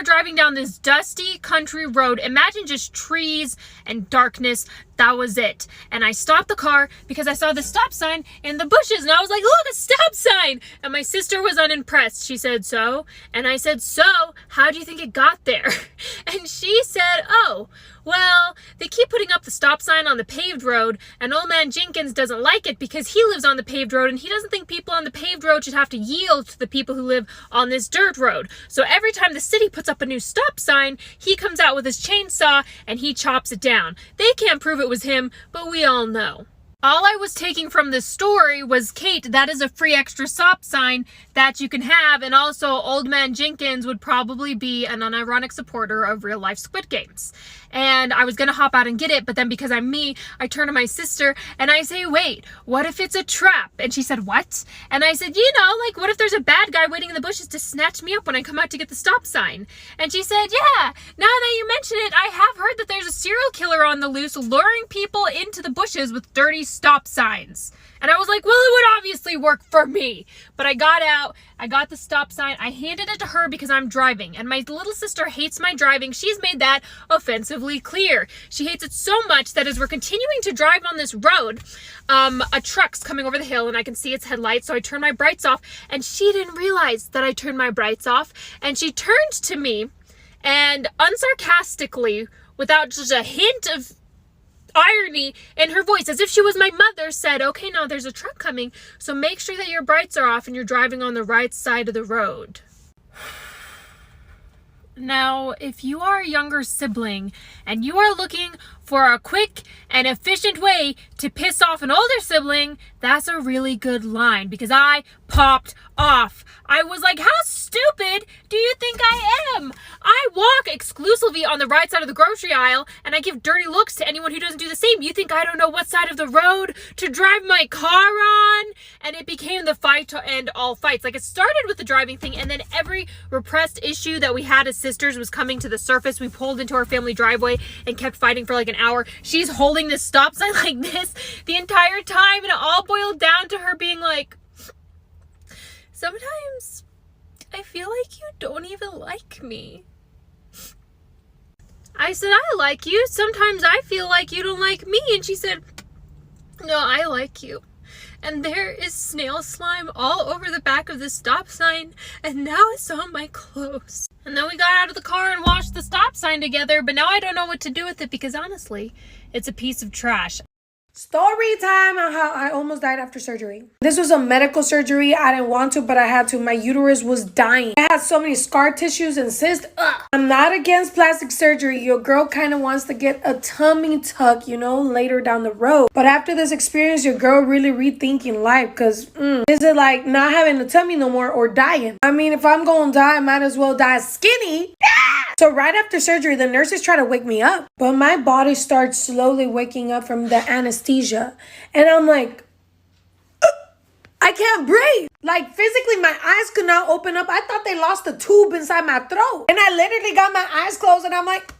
were driving down this dusty country road. Imagine just trees and darkness. That was it. And I stopped the car because I saw the stop sign in the bushes. And I was like, look, a stop sign. And my sister was unimpressed. She said, so? And I said, so? How do you think it got there? And she said, oh, well, they keep putting up the stop sign on the paved road, and old man Jenkins doesn't like it because he lives on the paved road, and he doesn't think people on the paved road should have to yield to the people who live on this dirt road. So every time the city puts up a new stop sign, he comes out with his chainsaw and he chops it down. They can't prove it was him, but we all know. All I was taking from this story was, Kate, that is a free extra stop sign that you can have, and also Old Man Jenkins would probably be an unironic supporter of real life Squid Games. And I was gonna hop out and get it, but then because I'm me, I turn to my sister and I say, wait, what if it's a trap? And she said, what? And I said, you know, like, what if there's a bad guy waiting in the bushes to snatch me up when I come out to get the stop sign? And she said, yeah, now that you mention it, I have heard that there's a serial killer on the loose luring people into the bushes with dirty stop signs. And I was like, well, it would obviously work for me. But I got out, I got the stop sign, I handed it to her because I'm driving. And my little sister hates my driving. She's made that offensively clear. She hates it so much that as we're continuing to drive on this road, a truck's coming over the hill and I can see its headlights. So I turn my brights off, and she didn't realize that I turned my brights off. And she turned to me and unsarcastically, without just a hint of irony in her voice, as if she was my mother, said, okay, now there's a truck coming, so make sure that your brights are off and you're driving on the right side of the road. Now, if you are a younger sibling and you are looking for a quick and efficient way to piss off an older sibling, that's a really good line, because I popped off. I was like, how stupid do you think I am? I walk exclusively on the right side of the grocery aisle, and I give dirty looks to anyone who doesn't do the same. You think I don't know what side of the road to drive my car on? And it became the fight to end all fights. Like, it started with the driving thing, and then every repressed issue that we had as sisters was coming to the surface. We pulled into our family driveway and kept fighting for like an hour. She's holding this stop sign like this the entire time, and it all boiled down to her being like, sometimes I feel like you don't even like me. I said, I like you. Sometimes I feel like you don't like me. And she said, no, I like you. And there is snail slime all over the back of the stop sign, and now it's on my clothes. And then we got out of the car and washed the stop sign together, but now I don't know what to do with it because honestly, it's a piece of trash. Story time on how I almost died after surgery. This was a medical surgery. I didn't want to, but I had to. My uterus was dying. I had so many scar tissues and cysts. Ugh. I'm not against plastic surgery. Your girl kind of wants to get a tummy tuck, you know, later down the road. But after this experience, your girl really rethinking life, because is it like not having a tummy no more or dying? I mean, if I'm gonna die, I might as well die skinny. So right after surgery, the nurses try to wake me up, but my body starts slowly waking up from the anesthesia. And I'm like, I can't breathe. Like, physically, my eyes could not open up. I thought they lost a tube inside my throat. And I literally got my eyes closed and I'm like,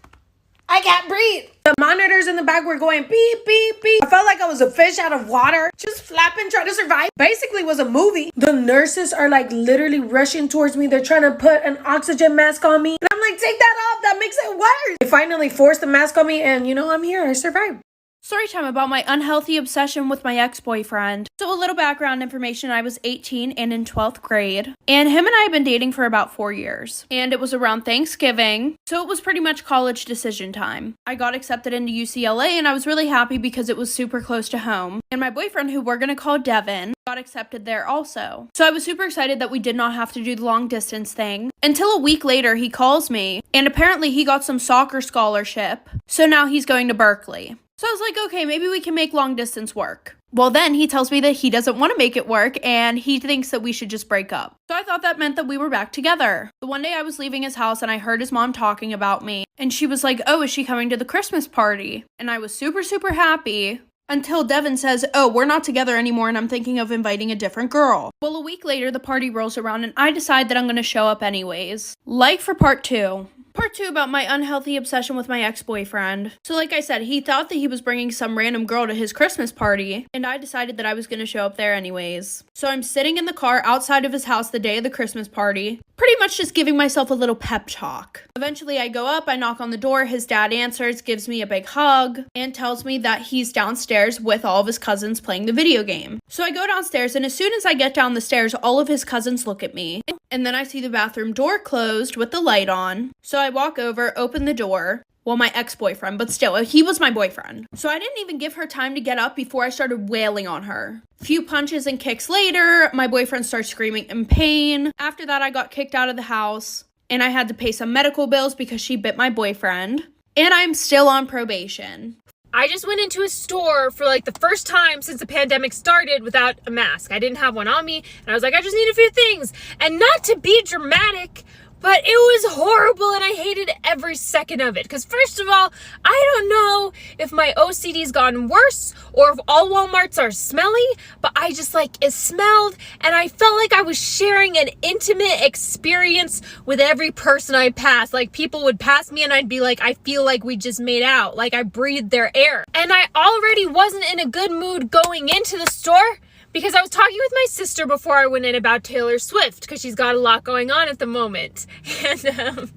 I can't breathe. The monitors in the back were going beep, beep, beep. I felt like I was a fish out of water, just flapping, trying to survive. Basically, it was a movie. The nurses are like literally rushing towards me. They're trying to put an oxygen mask on me. And I'm like, take that off. That makes it worse. They finally forced the mask on me, and you know, I'm here. I survived. Story time about my unhealthy obsession with my ex-boyfriend. So a little background information, I was 18 and in 12th grade, and him and I had been dating for about 4 years, and it was around Thanksgiving, so it was pretty much college decision time. I got accepted into UCLA, and I was really happy because it was super close to home, and my boyfriend, who we're gonna call Devin, got accepted there also. So I was super excited that we did not have to do the long distance thing, until a week later he calls me, and apparently he got some soccer scholarship, so now he's going to Berkeley. So I was like, okay, maybe we can make long distance work. Well, then he tells me that he doesn't want to make it work and he thinks that we should just break up. So I thought that meant that we were back together. But one day I was leaving his house and I heard his mom talking about me. And she was like, oh, is she coming to the Christmas party? And I was super, super happy. Until Devin says, oh, we're not together anymore and I'm thinking of inviting a different girl. Well, a week later, the party rolls around and I decide that I'm going to show up anyways. Like for part 2. Part 2 about my unhealthy obsession with my ex-boyfriend. So like I said, he thought that he was bringing some random girl to his Christmas party, and I decided that I was going to show up there anyways. So I'm sitting in the car outside of his house the day of the Christmas party, pretty much just giving myself a little pep talk. Eventually I go up, I knock on the door, his dad answers, gives me a big hug, and tells me that he's downstairs with all of his cousins playing the video game. So I go downstairs, and as soon as I get down the stairs, all of his cousins look at me, and then I see the bathroom door closed with the light on. So I walk over, open the door. Well, my ex-boyfriend, but still, he was my boyfriend. So I didn't even give her time to get up before I started wailing on her. Few punches and kicks later, my boyfriend starts screaming in pain. After that, I got kicked out of the house, and I had to pay some medical bills because she bit my boyfriend. And I'm still on probation. I just went into a store for like the first time since the pandemic started without a mask. I didn't have one on me, and I was like, I just need a few things. And not to be dramatic, but it was horrible, and I hated every second of it. Because first of all, I don't know if my OCD's gotten worse or if all Walmarts are smelly, but I just it smelled, and I felt like I was sharing an intimate experience with every person I passed. Like, people would pass me and I'd be like, I feel like we just made out. Like, I breathed their air. And I already wasn't in a good mood going into the store, because I was talking with my sister before I went in about Taylor Swift, because she's got a lot going on at the moment. And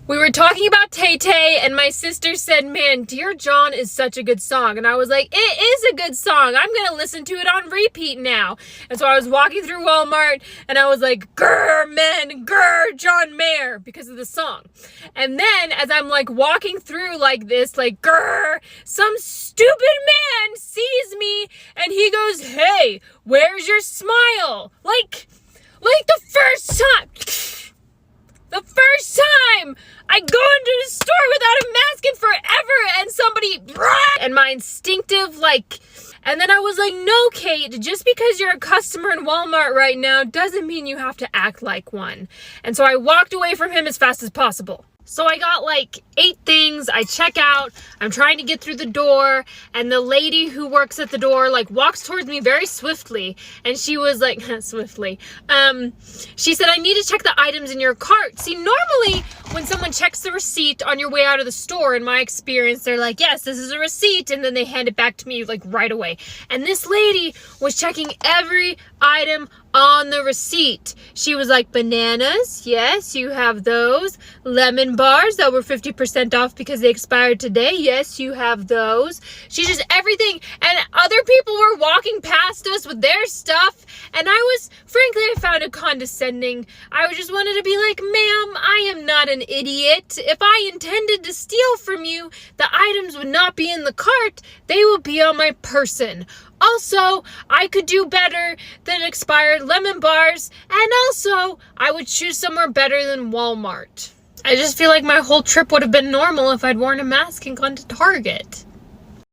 we were talking about Tay-Tay, and my sister said, man, Dear John is such a good song. And I was like, it is a good song. I'm going to listen to it on repeat now. And so I was walking through Walmart, and I was like, grr, men, grr, John Mayer, because of the song. And then as I'm walking through this, grr, some stupid man sees me, and he goes, hey, where's your smile? Like the first time. The first time I go into the store without a mask in forever, and somebody, and my instinctive, and then I was like, no, Kate, just because you're a customer in Walmart right now doesn't mean you have to act like one. And so I walked away from him as fast as possible. So I got 8 things, I check out, I'm trying to get through the door, and the lady who works at the door walks towards me very swiftly, and she was swiftly, she said, I need to check the items in your cart. See, normally when someone checks the receipt on your way out of the store, in my experience, they're like, yes, this is a receipt, and then they hand it back to me right away. And this lady was checking every item on the receipt. She was like, bananas, yes, you have those. Lemon bars that were 50% off because they expired today, yes, you have those. She just everything, and other people were walking past us with their stuff, and I found it condescending. I just wanted to be like, ma'am, I am not an idiot. If I intended to steal from you, the items would not be in the cart, they would be on my person. Also, I could do better than expired lemon bars, and also, I would choose somewhere better than Walmart. I just feel like my whole trip would have been normal if I'd worn a mask and gone to Target.